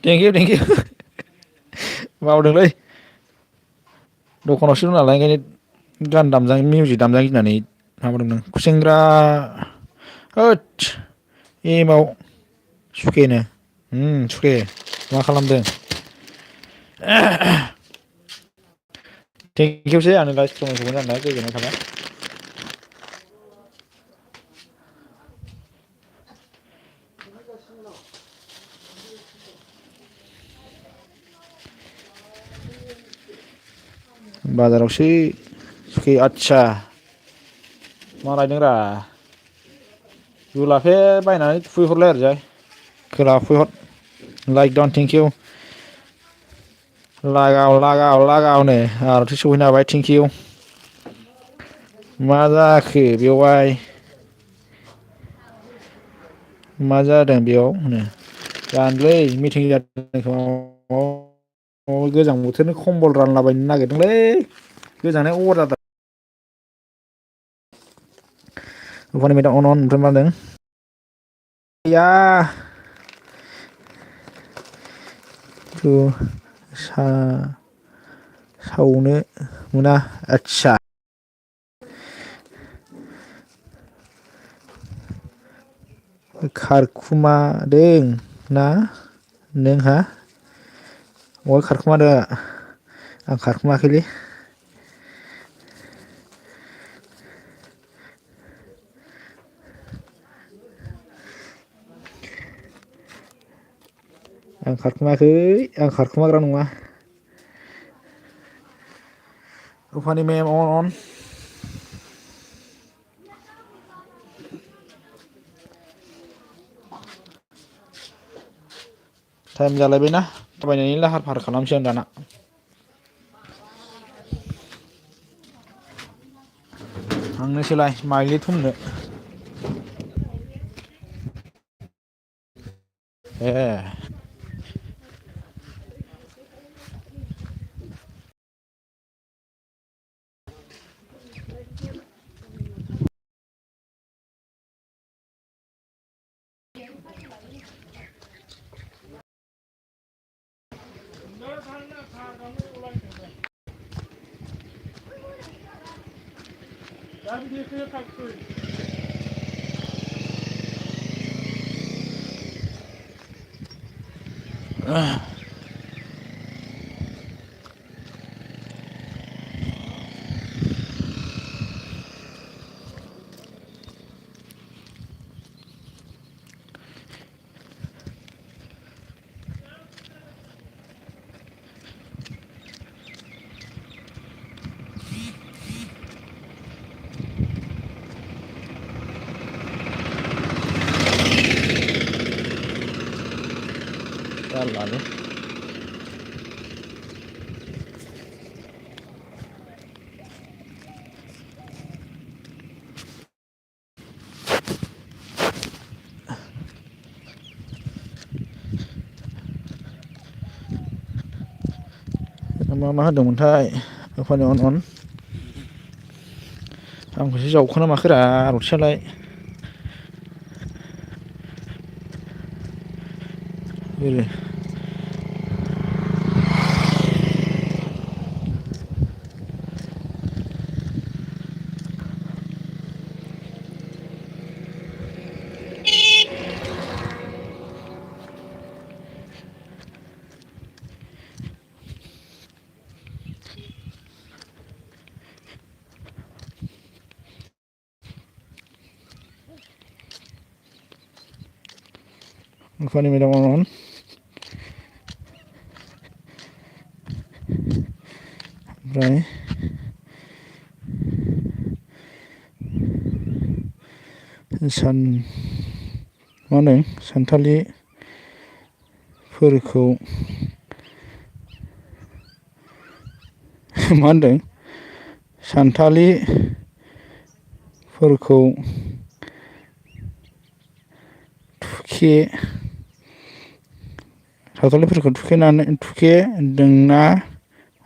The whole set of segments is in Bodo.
थेंकिउ बावदोंलै दखानावसो दं नालाय ओंखायनो गान दामजां मिउजिक दामजानो गिनानै माबादोंमोन खुसेंग्रा होद एमाव सुखेनो सुखे मा खालामदों थेंकिउसै आंनो लाइक समाय आरोना गोजोननाय थाबाय बाजारावसो सुखे आदसा मा लायदोंरा जुलाफे बायनानै खुबैहरलाय ओरैजाय खोला खुबैहर लाइक दन थेंकिउ लागाव नो आरोथ' सहैनो हाबाय थेंकिउ मा जाखो बेवहाय मा जादों बेयाव होनो जानोलै मिथिं जादों गोजां बोथोरनि खम्बल रानलाबायनो नागिरदोंलै गोजांनाया अभार जादों अफानि मेदाम अन ओमफ्राय मा होनदों गैया सावनो मोना आदसा खारखुमादों ना नोंहा बहाय खारखुमादों आं खारखुमाखैलै आं खारखुमाखै आं खारखुमाग्रा नङा रुफानि मेम अन टाइम जालायबायना थाबायनायनि लाहार फाहार खालामसै आं दाना थांनोसैलाय माइलि थुमनो ए जारलालै मा होदोंमोनथाय रुफानि अन आंखौसो जावखोना माखोरा रथसालाय रुफानि मेदाम अन ओमफ्राय मा होनो सानथालिफोरखौ मा होनदों सानथालिफोरखौ थुखेदोंना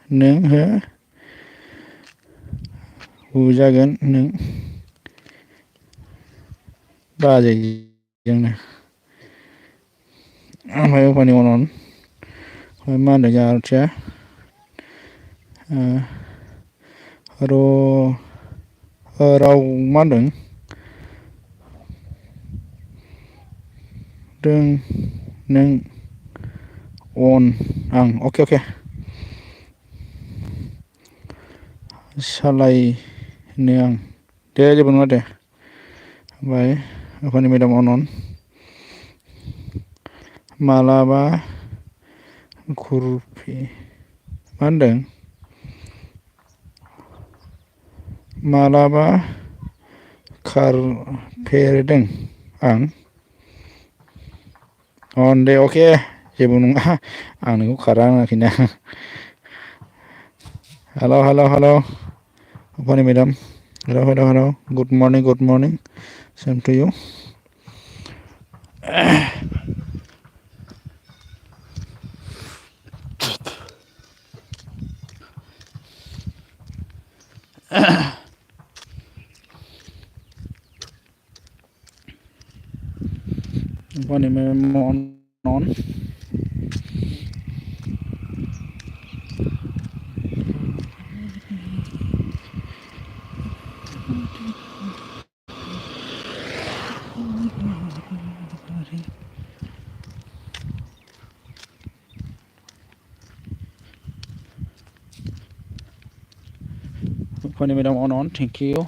नों हो बुजागोन नों बाजैजोंनो ओमफ्राय रुफानि अन मा होनदों जोंहा आरोथिया राव मा होनदों दों नों अन आं अके सालायनो आं दे जेबो नङा दे ओमफ्राय आफानि मेदाम अन मालाबा खुरफि मा होनदों मालाबा खारफेरदों आं अन दे अके जेबो नङा आं नोंखौ खारा होनाखैना हेल' अफानि madam hello' good morning same to you अफानि मेदाम अन अफानि मेदाम अन थेंक इउ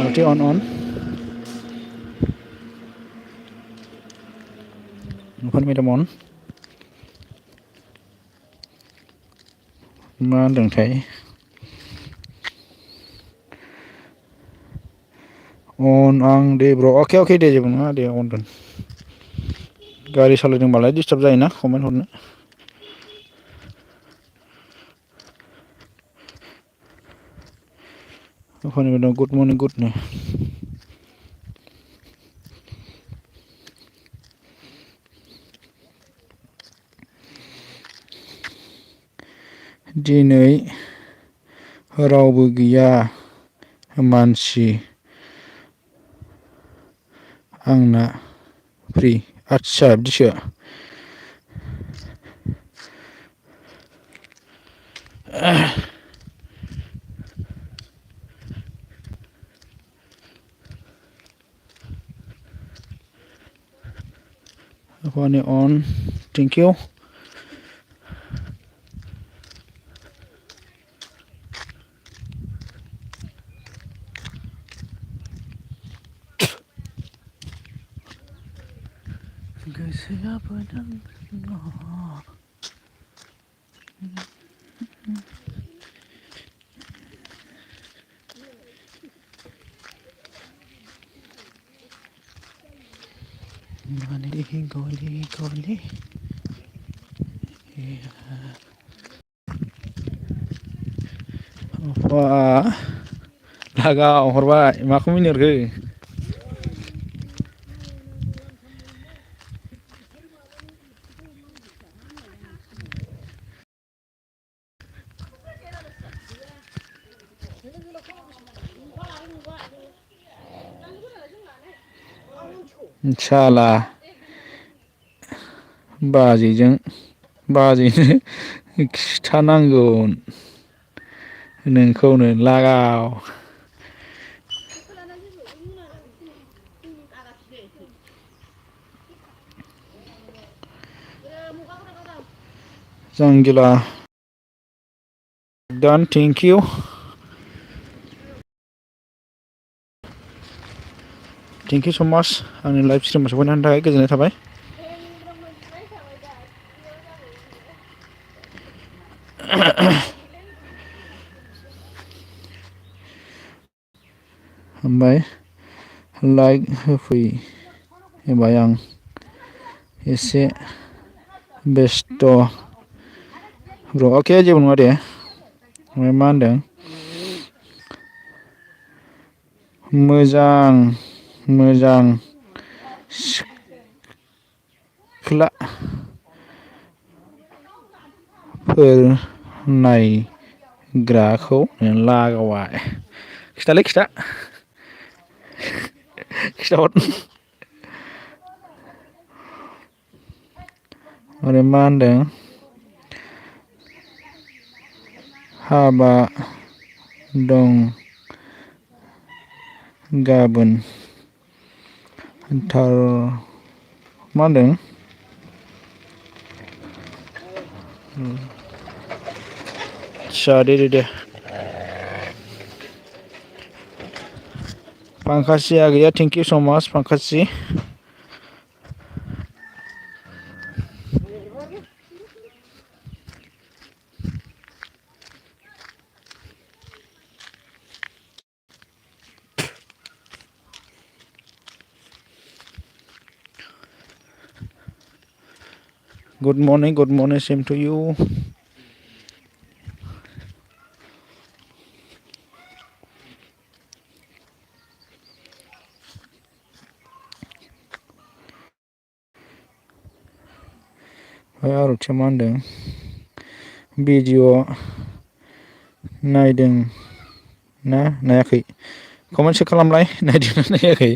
आरती अन अफानि मेदाम अन मा होनदोंथाय अन आं दे ब्र अके दे जेबो नङा दे अन दोन गारि सालायदोंबालाय डिस्टार्ब जायोना कमेन्ट हरनो अफानि मेदाम गुड मर्निं गुडनो दिनै रावबो गैया मानसि आंना फ्रि आदसा बिदिसो अफानि अन थेंक इउ गोसोआबो गलि लागाव हरबाय माखौ मिनिहरखो साला बाजैनो खिथानांगौ नोंखौनो लागाव जांगिला डान थेंक इउ सो माच आंनि लाइभ स्ट्रिमाव सफैनायनि थाखाय गोजोननाय थाबाय ओमफ्राय लाइक होबाय आं एसे बेस्थ' अके जेबो नङा दे। ओमफ्राय मा होनदों मोजां सिख्लाफोर नायग्राखौ लागावबाय खिथाहर आरो मा होनदों हाबा दं गाबोन मा होनदों आदसा दे पांखासिया गैया थेंक इउ स' माच पांखासि। Good morning same to you. आरुथिया मा होनदों भिडिअ नायदों ना नायाखै कमेन्ट चेक खालामलाय नायदोंना नायाखै।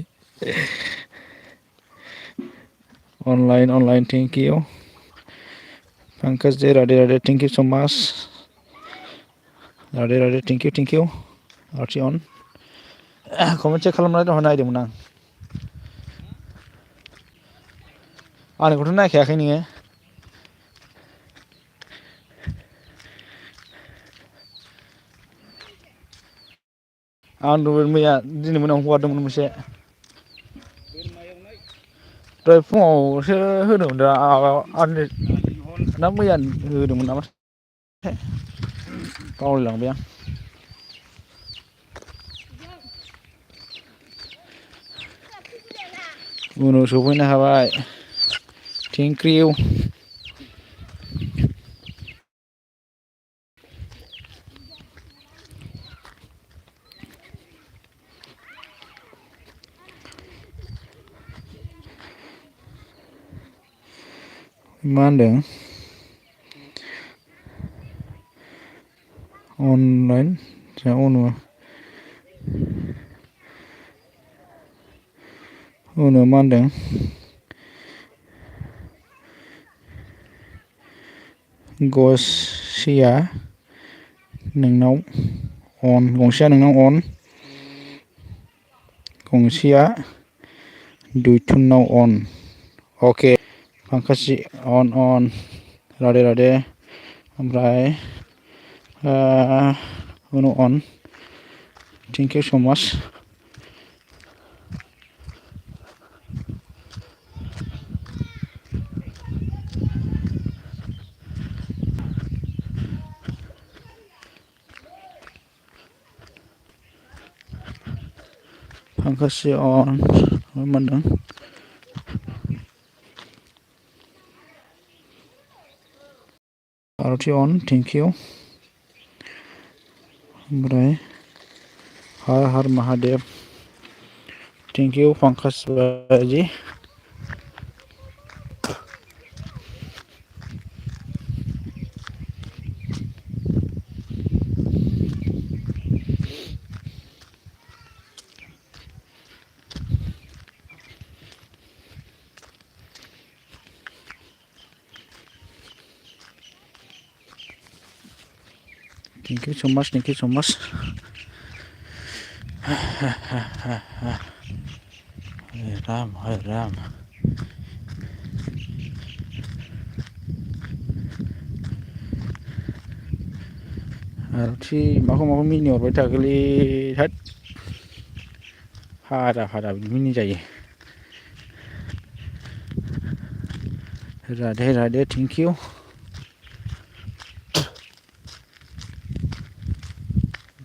अनलाइन थेंक इउ पंकज दे Radhe thank you so' much Radhe thank you Aarti अन कमेन्ट चेक खालामनानै दहाय नायदोंमोन आं। आंनिखौथ' नायखायाखै नोङो। आं मैया दिनै मोनायाव हगारदोंमोन मोनसे दहाय फुङावसो होदोंमोन दा ना मैया होदोंमोन नामाथाय बावलायलांबाय आं। उनाव सफैनो हाबाय थेंक इउ। मा होनदों अनलाइन उनाव मा होनदों गंसेया नोंनाव अन गंसेया दुइथुनाव अन अके पांखासि अन राधे ओमफ्राय उनाव अन थेंक इउ स' माच। पांखासि अन मा होनदों आरथि अन थेंक इउ ओमफ्राय हर हर महादेव थेंक इउ पंकज बाजी। Thank you so much. Hare Ram. Aarti माखौ मिनि हरबाय थाखोलै होद फादा बिदि मिनि जायो। Radhe thank U.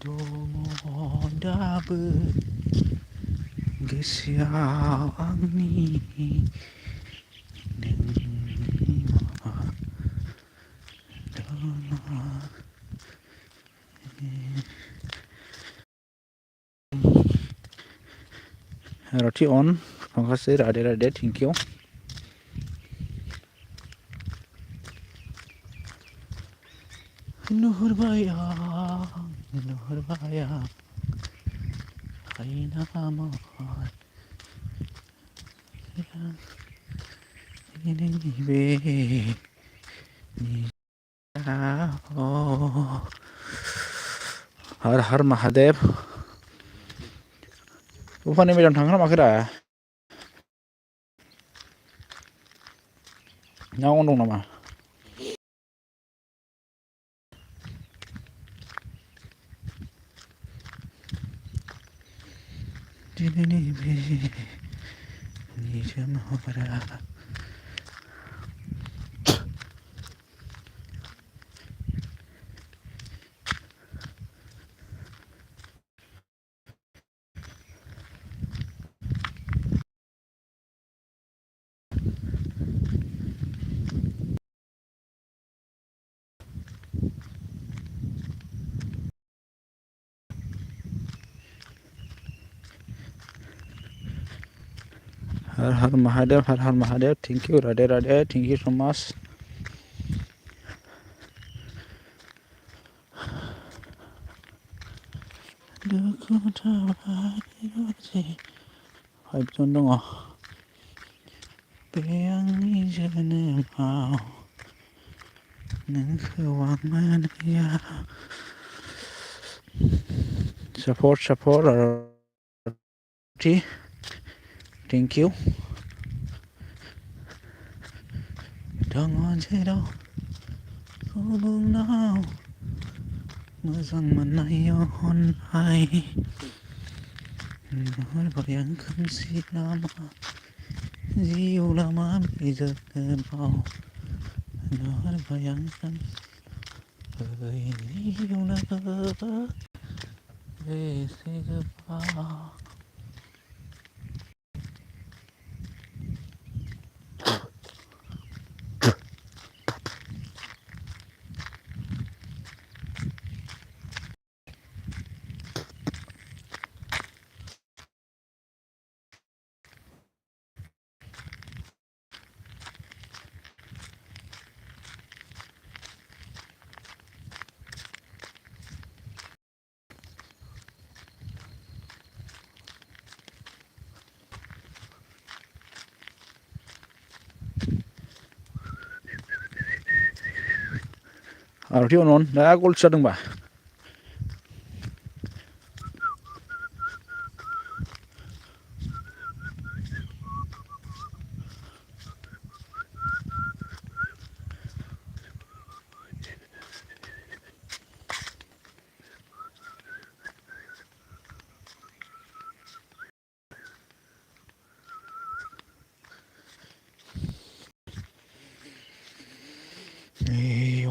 दङ दाबो गोसोआव आंनि नोंनि महर Roti on, makasih Rade thank you. Nur bayang, aina amor, ini be, ni Har Mahadev. Ufane medan थांखोना माखोरा? ना अन दं नामा? दिनैनि बे निजोम हरा Har Mahadev, thank you, Rade, thank you so much. Haibjon dong. Be आंनि जोनोमाव नोंखौ आं मोनैया. Support, thank you. Dong जेराव गुबुनाव मोजां मोननायाव अननाय नोर bayang खोमसि लामा जिउ लामा बिजोबाव नोर bayang खोमसि जिउ लामा बेसे गोबाव Arti on दा गल जादोंबा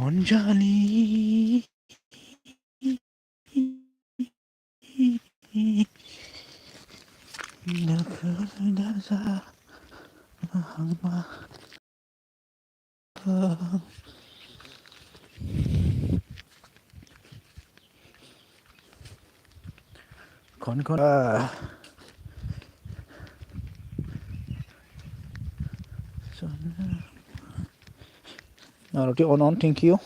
अनजालि दाजा हांमा kon Arti on thank you.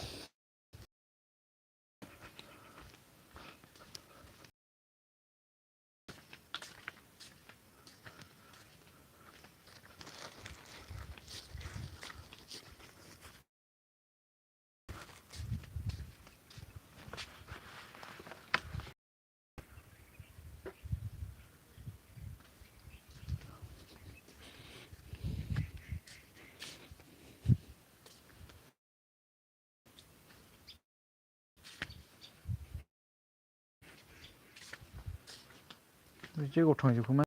Bici gotथांजोबखोमा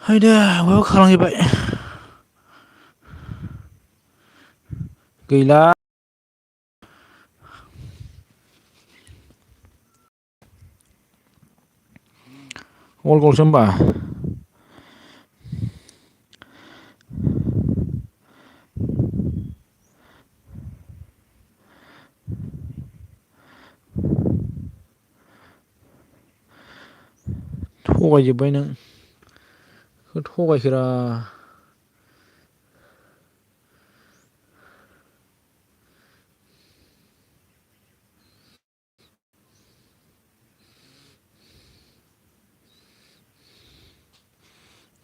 हायदा बयाव खालामहैबाय गैला अल गलसो होमबा थगायजोब्बाय नों थगायखोरा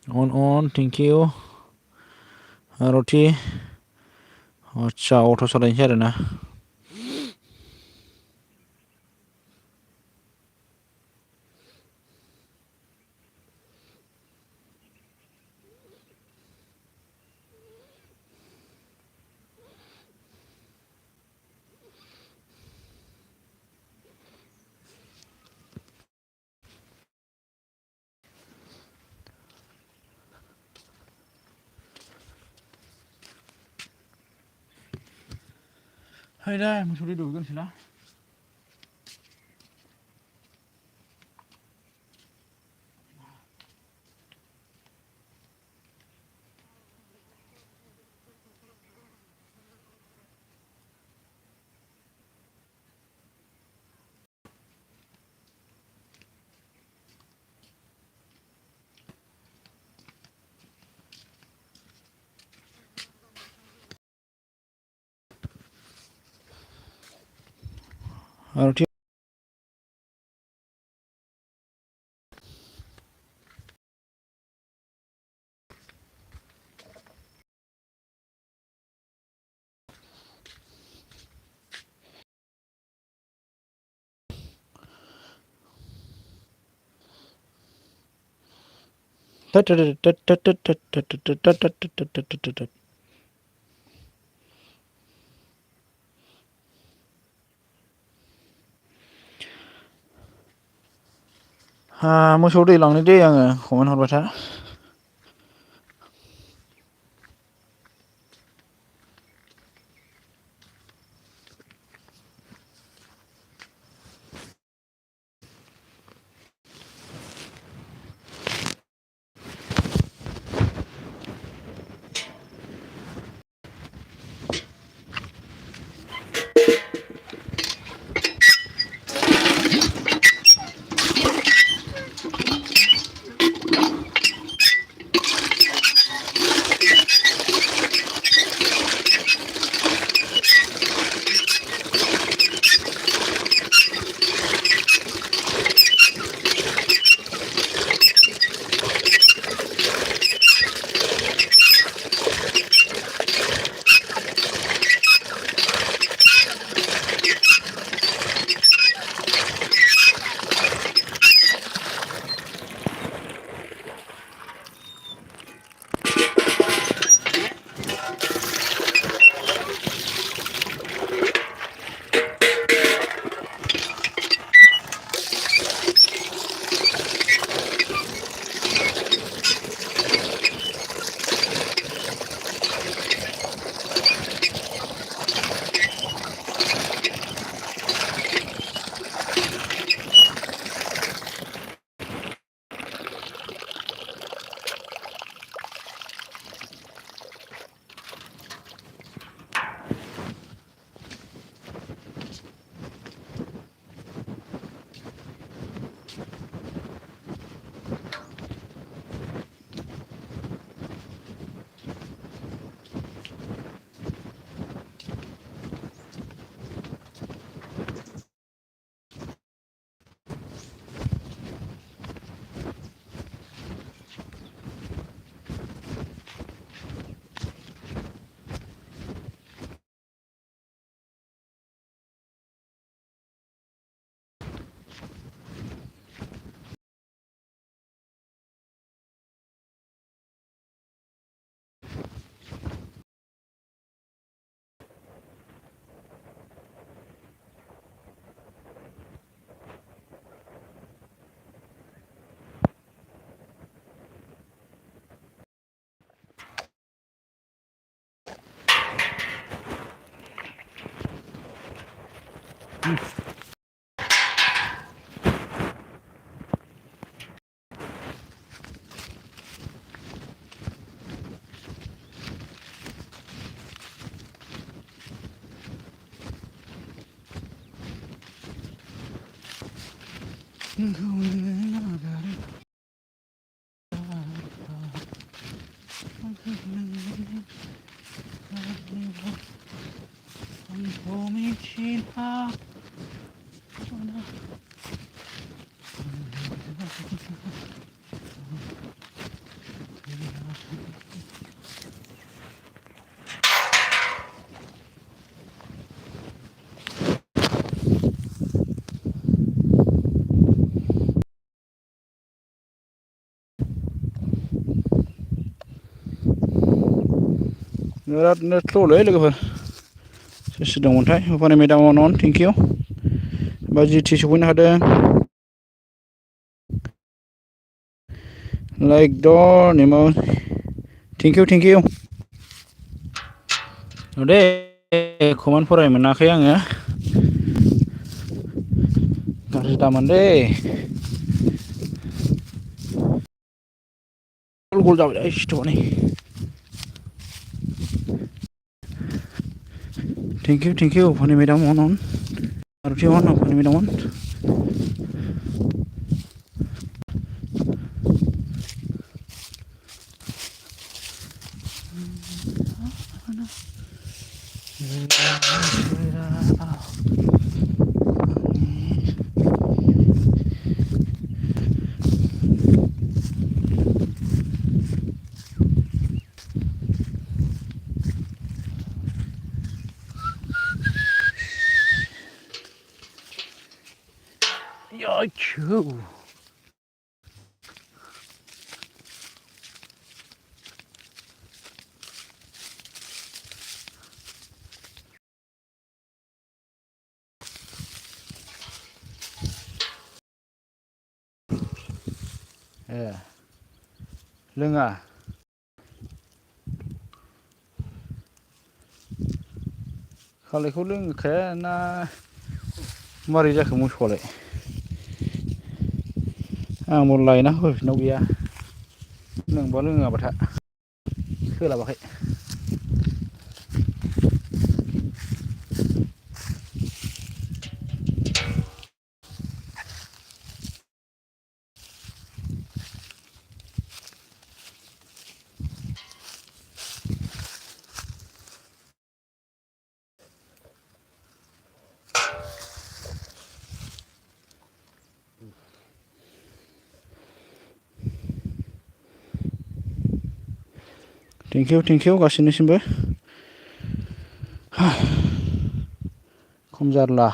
अन थेंक इउ आरथि आदसा अट' सालायनोसै आरोना हैदा मोसौ दै दौहैग्रोनोसैलां आरथि मोसौ दै लांनो दे आङो कमेन्ट हरबाय था बिरादनो स्ल'लै लोगोफोर सोर सोर दंमोनथाय उफानि मेदाम अन थेंक इउ बा जिटि सफैनो हादों लाइक द Nemo thank you Day comment फरायनो मोनाखै आङो गाज्रि दामोन दे गल गल जाबाय सिथ'नै थेंक इउ उफानि मेदाम अन आरुथि अन उफानि मेदाम अन याचु ए लोङा खालायखौ लोंखाया ना मारै जाखो मोसौआलाय आंबो लायना होफैफिननांगौ गैया लोंबा लोङाबा था सोलाबाखै थेंक इउ गासिनिसिमबो खम जारला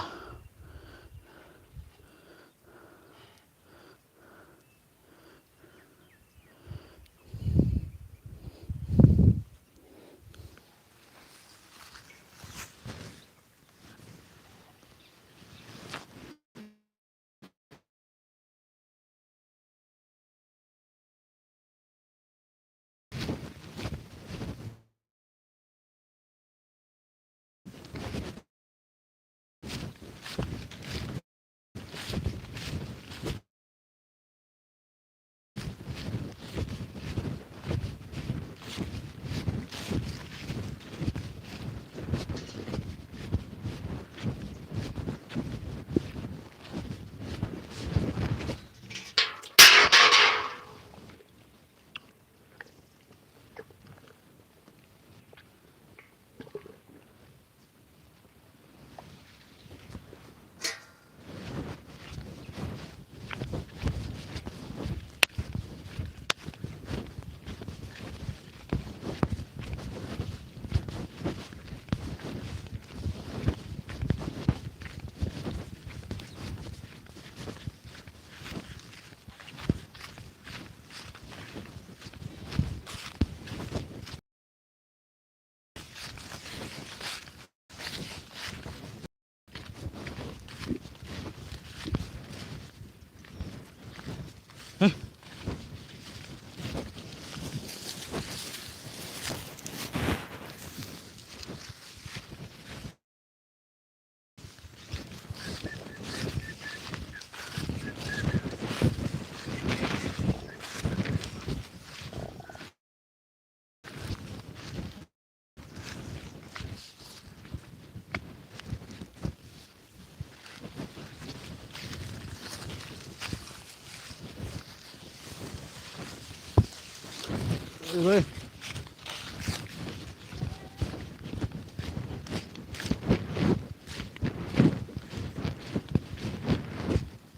ओइ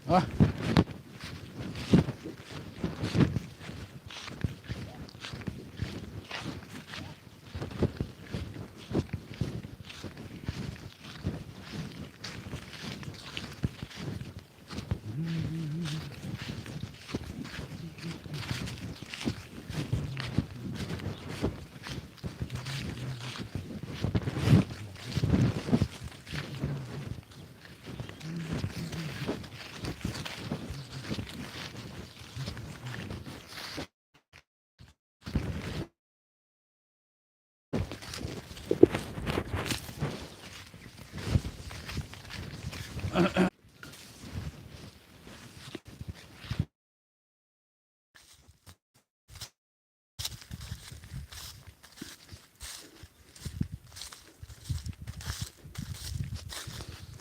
आ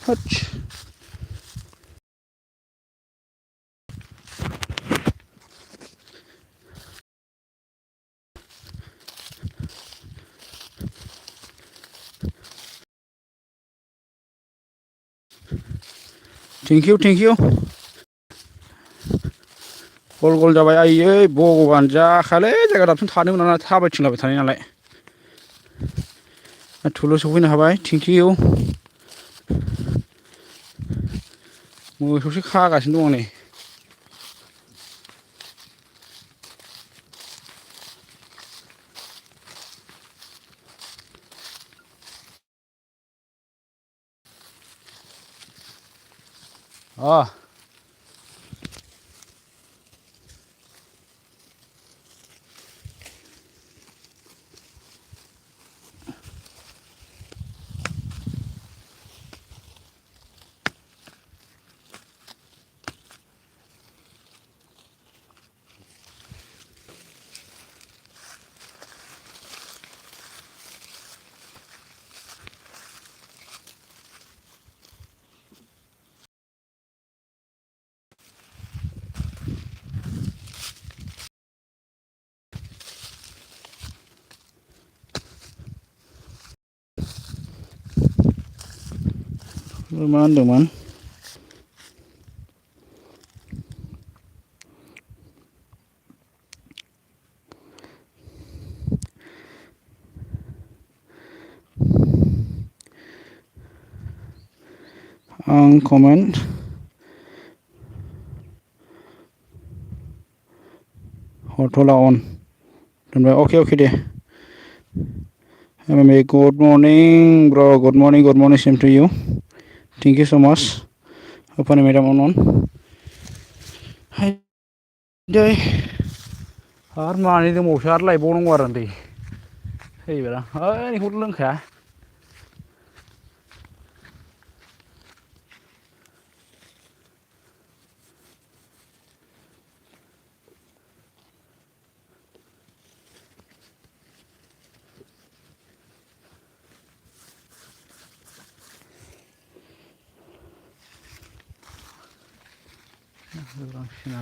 हच थेंक इउ गल गल जाबाय आइयै भगबान जाखायालै जायगा दाबसिन थानो मोना ना थाबायथिंलाबाय थानाय नालाय थुल सफैनो हाबाय थेंक इउ मोसौसो खागासिनो दं नै अ मा होनदोंमोन आं कमेन्ट हरथ'ला अन दोनबाय अके दे गुड मर्निं ब्र good morning same to you thank you so' माच होफानि मेडाम अन हाय दै आरो मानै दंबावोसो आरो लायबावनांगौ आरो दै फैबाय ओइ बेखौथ' लोंखाया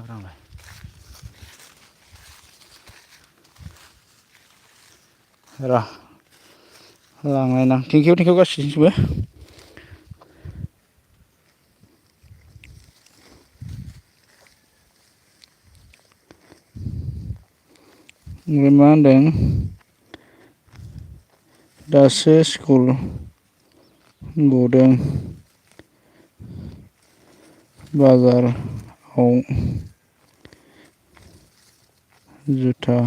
रांलाय र लांलायनां थेंक इउ गासैनिबो ओमफ्राय मा होनदों दासो स्कुल गदों बाजाराव जुथा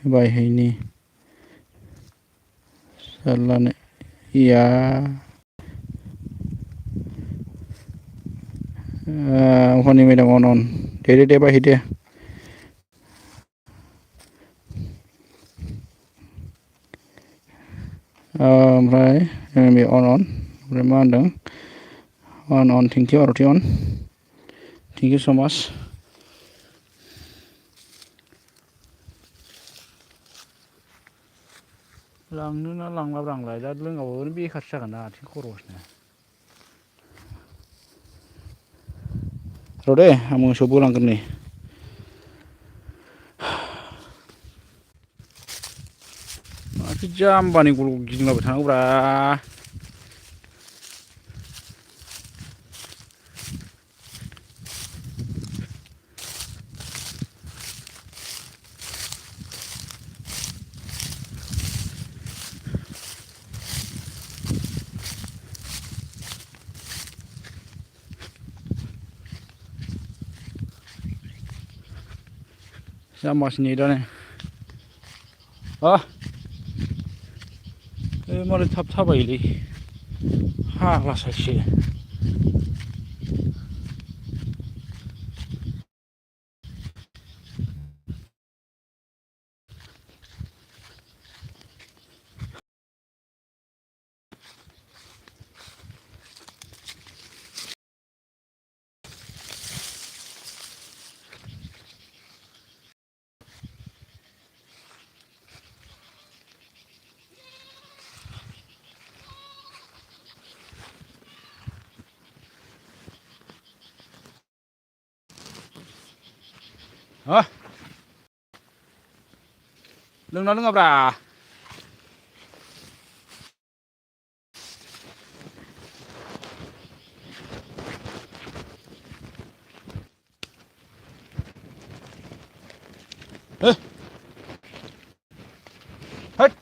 बायहैनि जारलानो या हनि मेडाम अन दे बायहैदे ओमफ्राय बे अन ओमफ्राय मा होनदों अन थेंक इउ आरति अन थेंक इउ स' माच लांनो ना लांलाब्रा आंलाय दा लोङाबा ओरैनो बेखारसो जागोन ना आथिं खर'सनो र' दे आं मोसौ बोलांगोन नै जाम्बानि गल गिदिंलाबाय थानांगौब्रा जाम्बासो नेटानो मालाय थाब थाबायोलै फाग्लासो लोंना लोङाब्रा हैद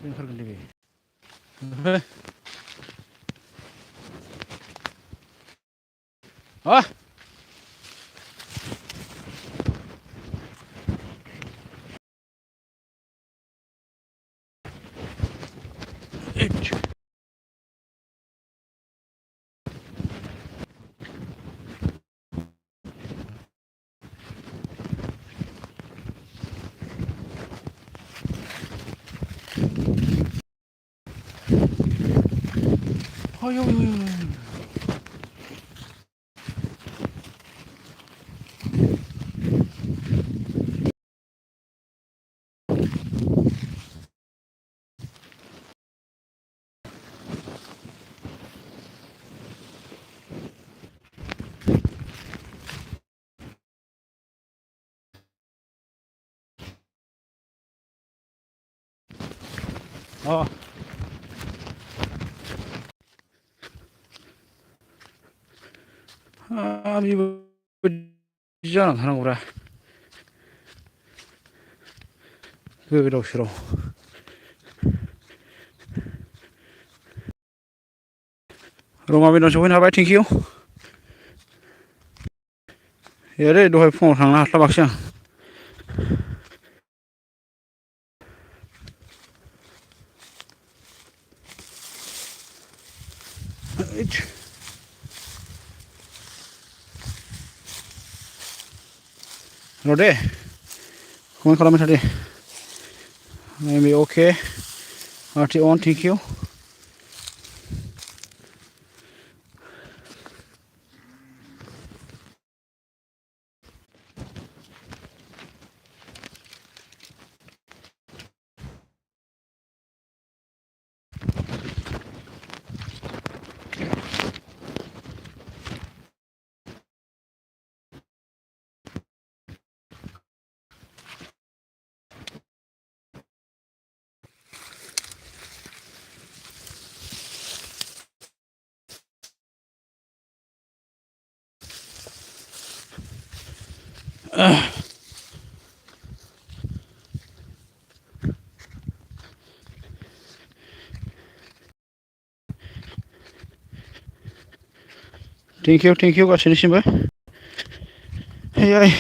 ओंखारगोन दे बे बेबायदि जानानै थानांगौब्रा गोदाव सोराव रमा बेनाव सहैनो हाबाय थेंकिउ एरै दहाय फुङाव थांनो हास्लाबाखिसै आं र' दे कमेन्ट खालामबाय था दे maybe okay RT on thank you thank you गासैनिसिमबो hey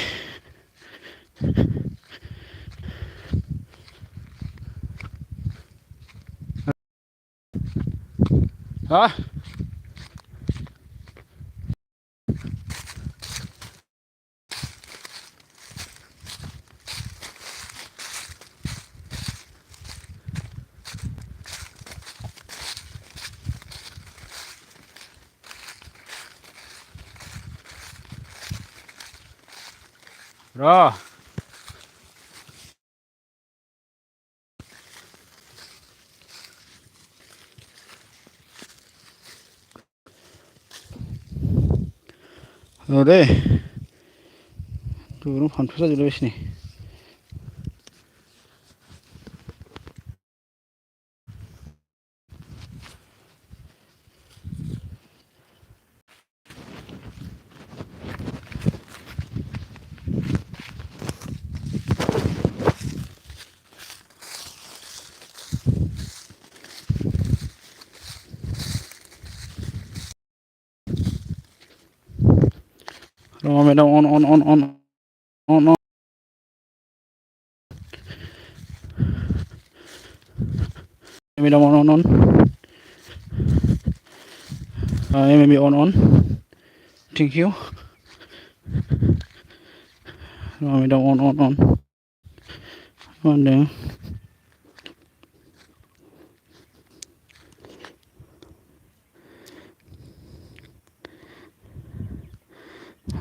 र' दे दुरुं फानथु जाजोबलायबायसै नै Roma madam, on. Madam, on. Maybe on. Thank you. Roma madam, on. On there.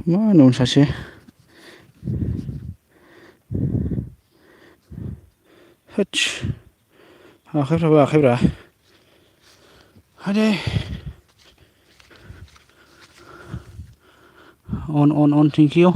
मा होनो सासे होत्स आखाइफ्राबो आखाइब्रा हादे on thank you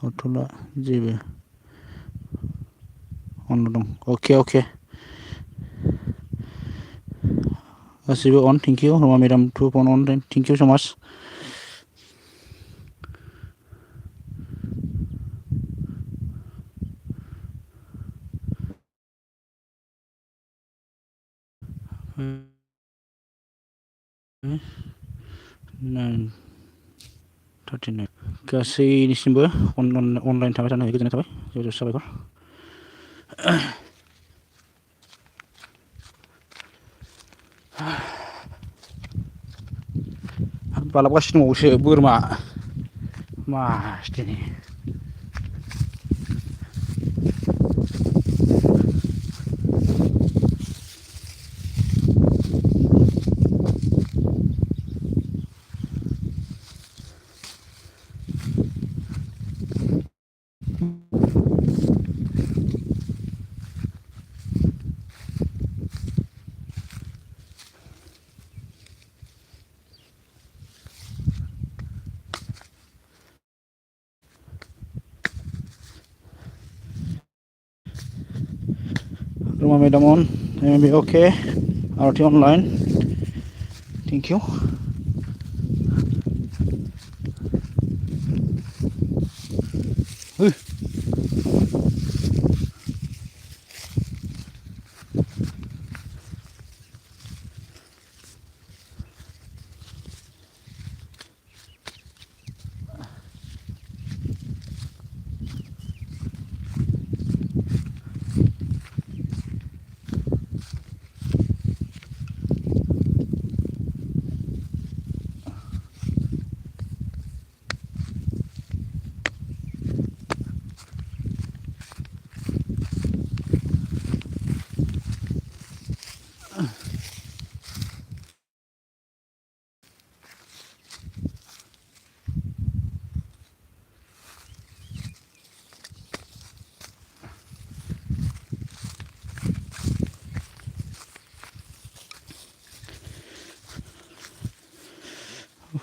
हरथ'ला जेबो अन दं अके गासिबो अन थेंक इउ रमा मेडाम टु फन अन thank you so much गासैनिसिमबो online थाबाय थानो गोजोननाय थाबाय जोबोद साबायखर बालाबगासिनो दंबावोसो बोरमा मासदिनि Roma madam on maybe okay RT online thank you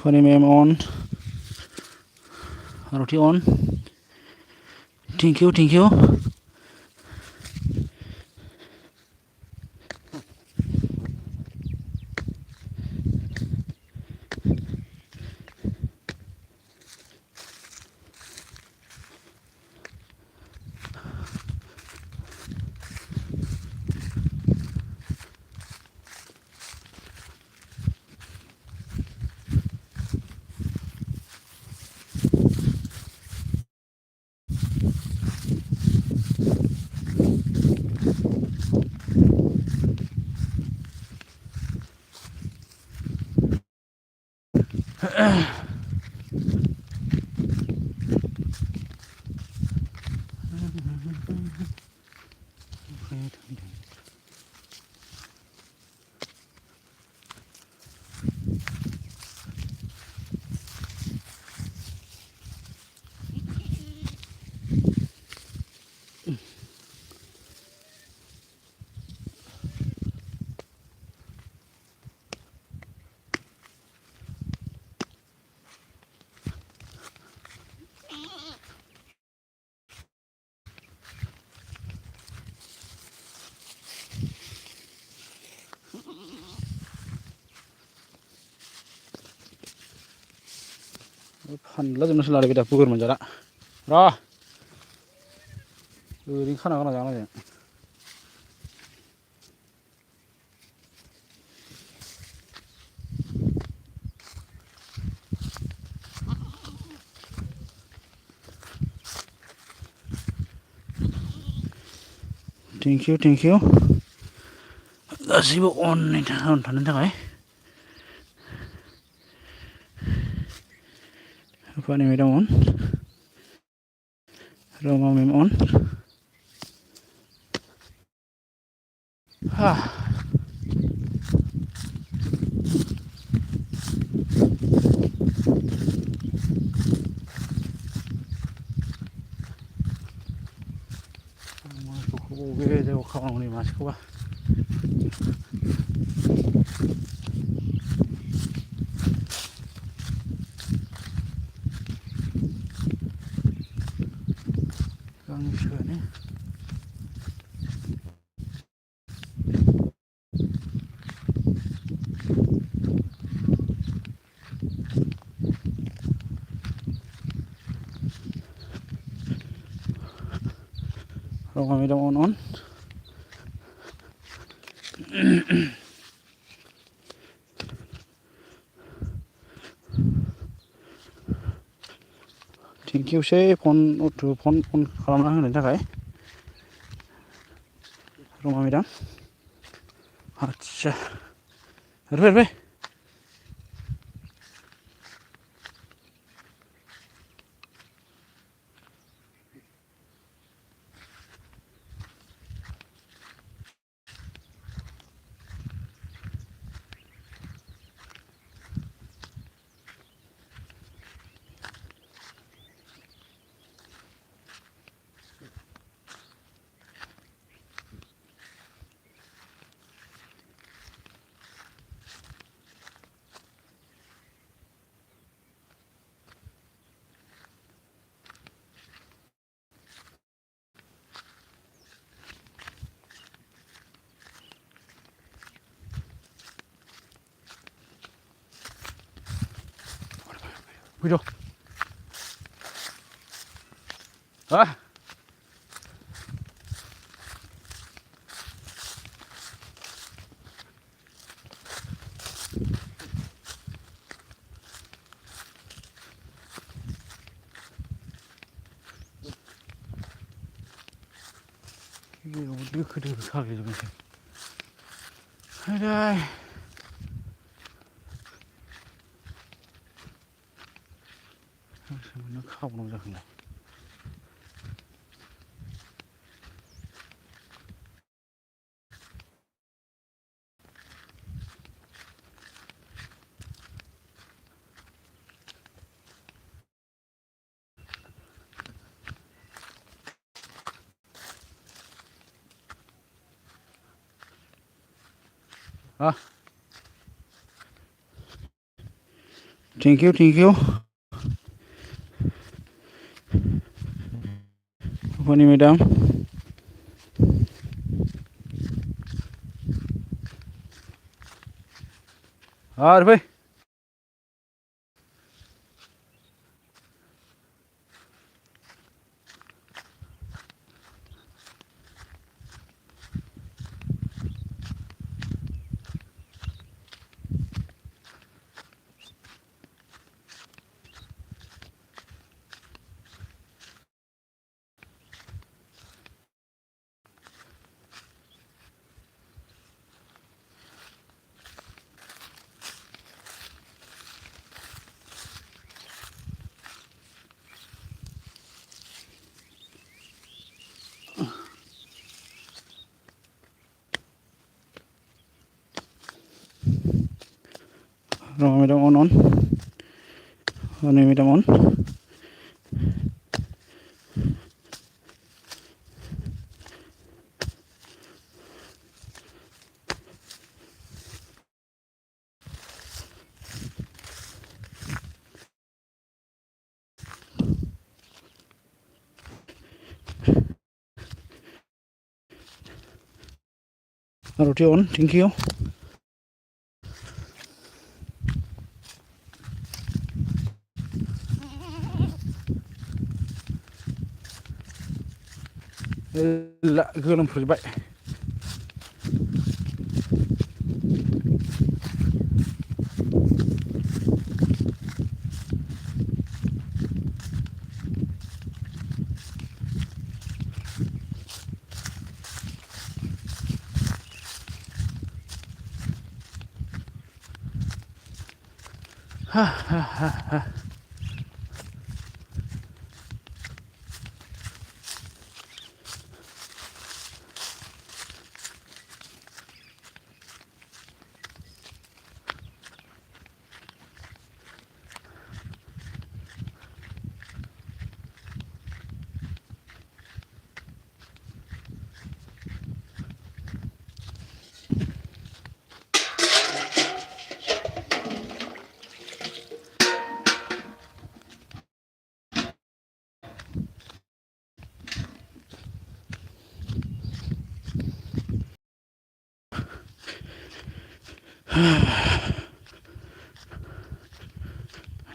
funny ma'am on RT on thank you फानला जोबनोसो लादो बे दा बोर मोनजाला र' ओरैनो खाना गालां जाना जों थेंक इउ गासैबो अन थानायनि थाखाय Funny me down. Roma mem on. Masukku bebe jauh kawan ni masukku bah. Kang ni. Roma me down on. Thank you say phone खालामना होनायनि थाखाय Roma madam आच्छा रे Wait up. Ah. Udah kedua kali tu macam. Ada. Macam mana kau nak jaga? Ah. Thank you. Funny madam. Bhai Roma madam on. Funny madam on. Roti on. Thank you. गोलोमफ्रुजोबबाय ha ha ha ha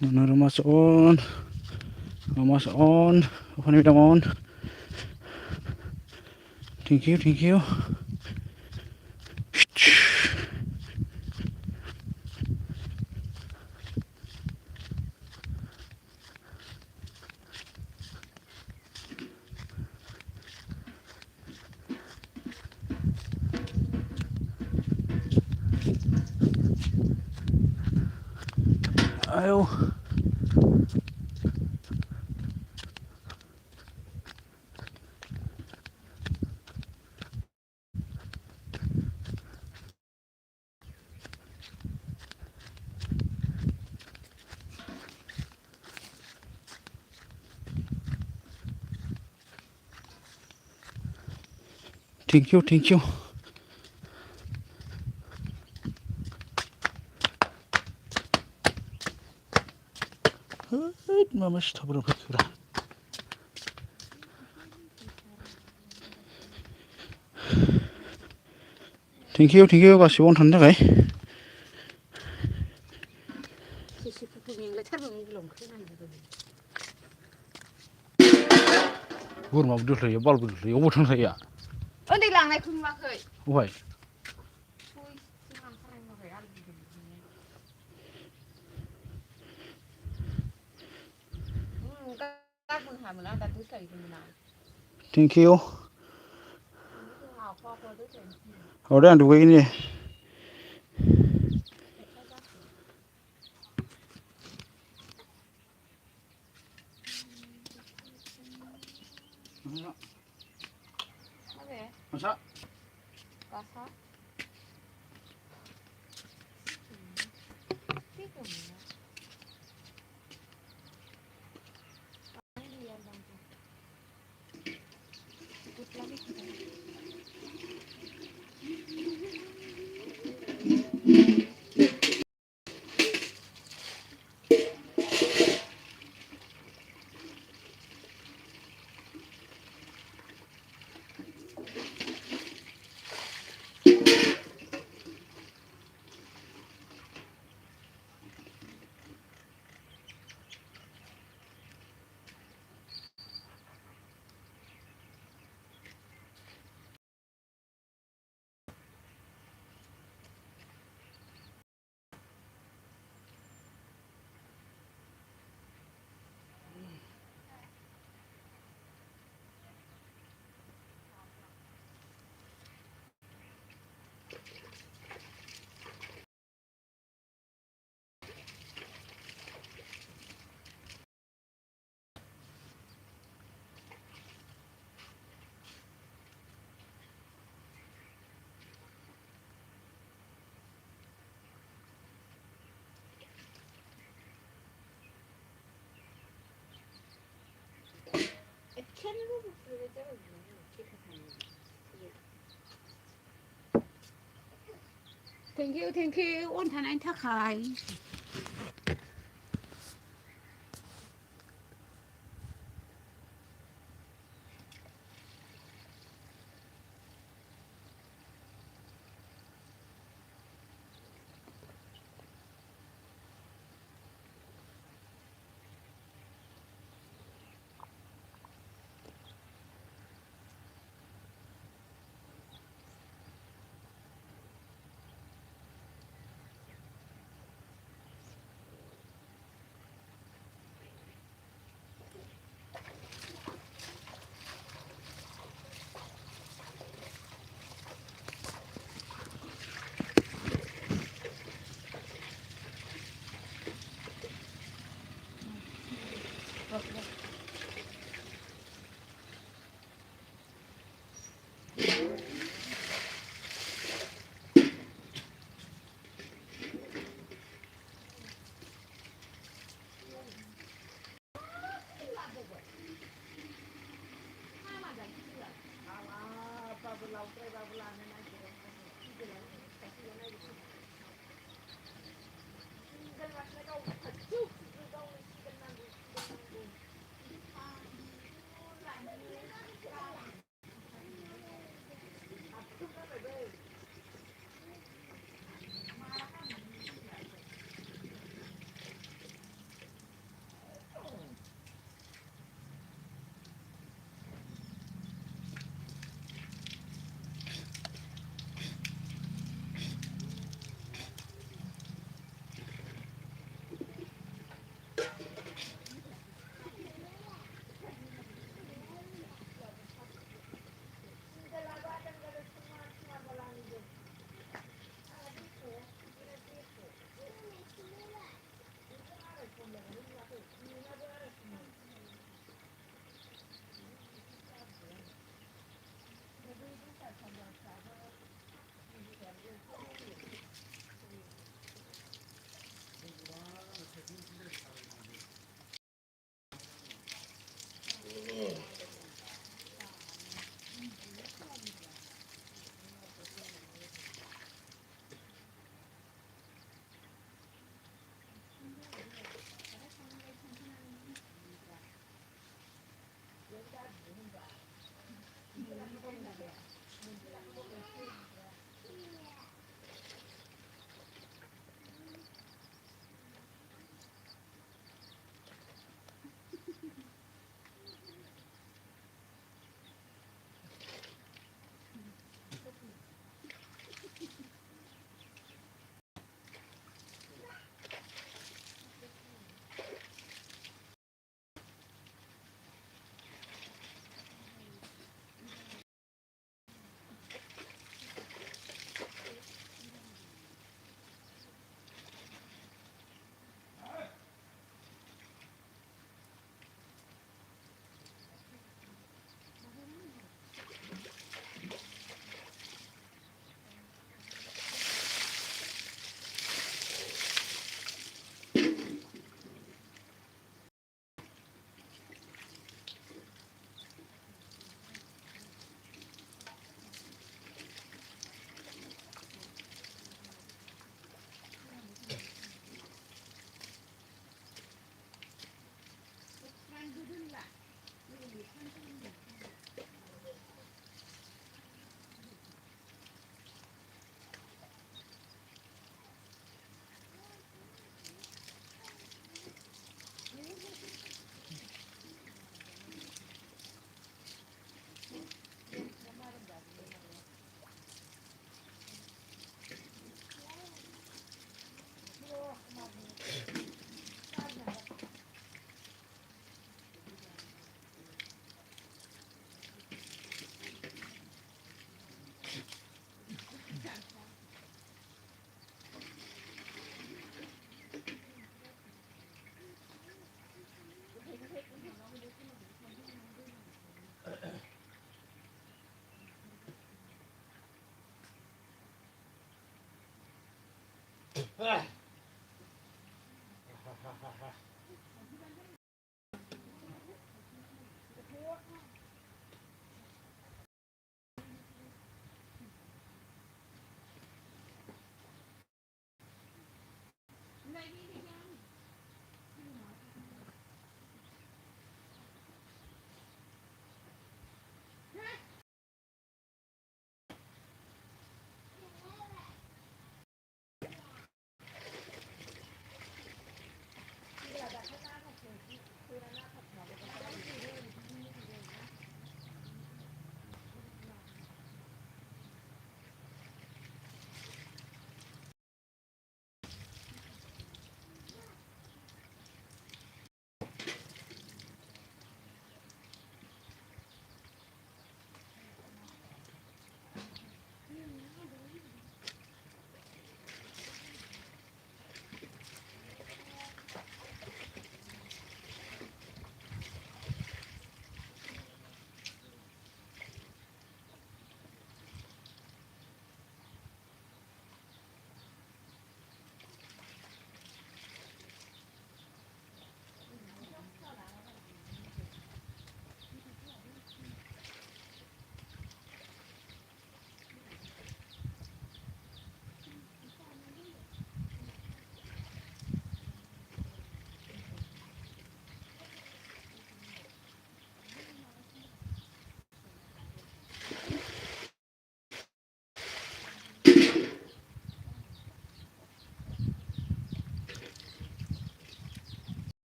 Manorama's on. Mama's on. Open it on. Thank you, thank you. Ayo. Thank you, thank you. Mama's top of the Thank you, गासिबो अन थानो थाखाय बोरमाबो दोस्लायो बालबो दोस्लायो अबाव थांखाया उन्दै लांनायखौ नुवाखै अहाय गाबोन हामोन आं दा दोस्लायगौमोन आं Thank you. औ दे आं दुगैगोन दे masa Rasa? Thank you अन थानायनि थाखाय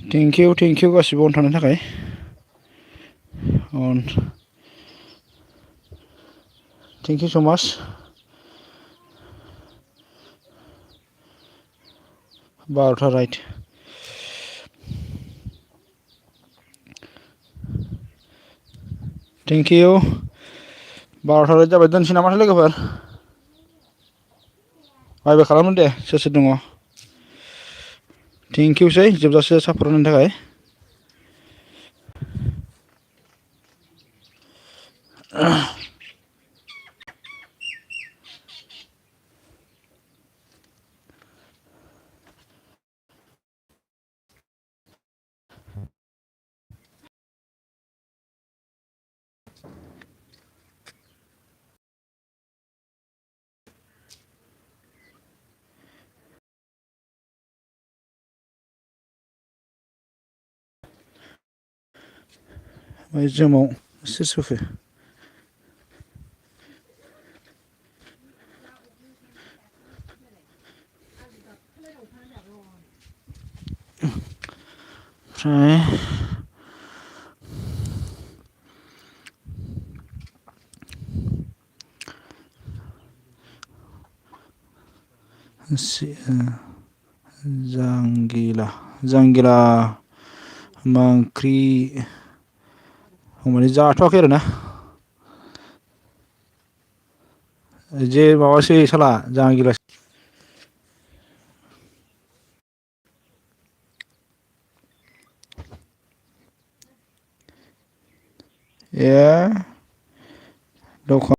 थेंक इउ गासिबो अन थानो थाखाय अन थेंक इउ स' माच बार'था राइट थेंक इउ 12था राइट जाबाय दोनसै नामाथाय लोगोफोर बाय बाय खालामनो दे सोर सोर दङ थेंक इउसै जोबजासे सापर्ट होनायनि थाखाय ओमफ्राय जोमाव सोर सोर फैखो ओमफ्राय जांगिला मा ओंख्रि माने जाथ'वाखै आरोना जे माबासो साला जांगिला ए दखान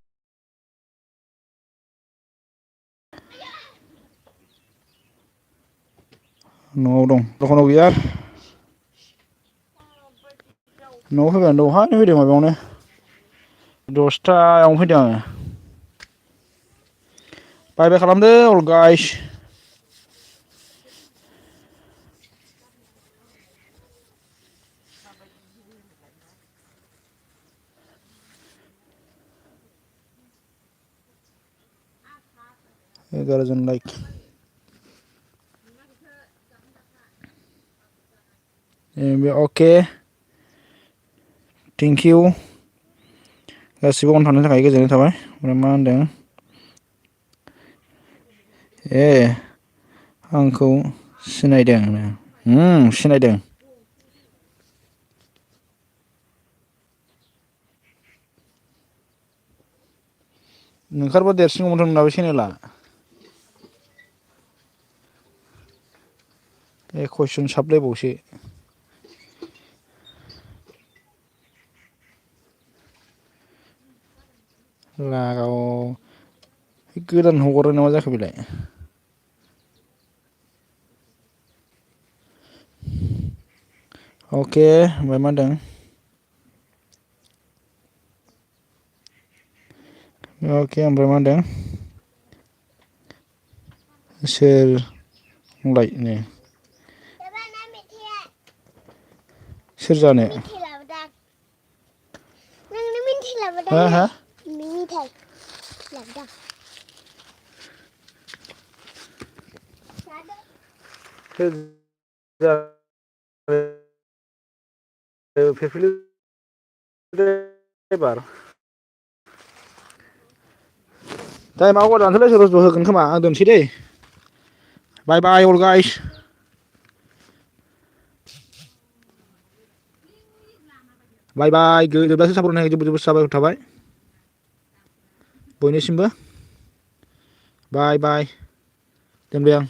न'आव दं दखानाव गैया न'आव फैबाय दहायनो फैदों माबायावनो 10थायावनो फैदों आङो बाय बाय खालामदो अल गाइस एगार'जन लाइक अके थेंक इउ गासिबो अन थानो थाखाय गोजोननाय थाबाय ओमफ्राय मा होनदों ए आंखौ सिनायदों सिनायदों नोंखारबा देरसिन नोंनाबो चेनेला कुइसन साबलायबावसो लागाव गोदान हगारो नामा जाखो बेलाय अके ओमफ्राय मा होनदों अके ओमफ्राय मा होनदों सोर लायनो सोर जानो हा हा फिरफिलि एबार टाइमा अभार जानोसैलै सोरबा सोरबा होगोन खोमा आं दोनसै दै बाय बाय अल गाइस बाय बाय जोबजासे सापर्ट होनाय जोबोद जोबोद साबायखर थाबाय बयनिसिमबो बाय बाय दोनबाय आं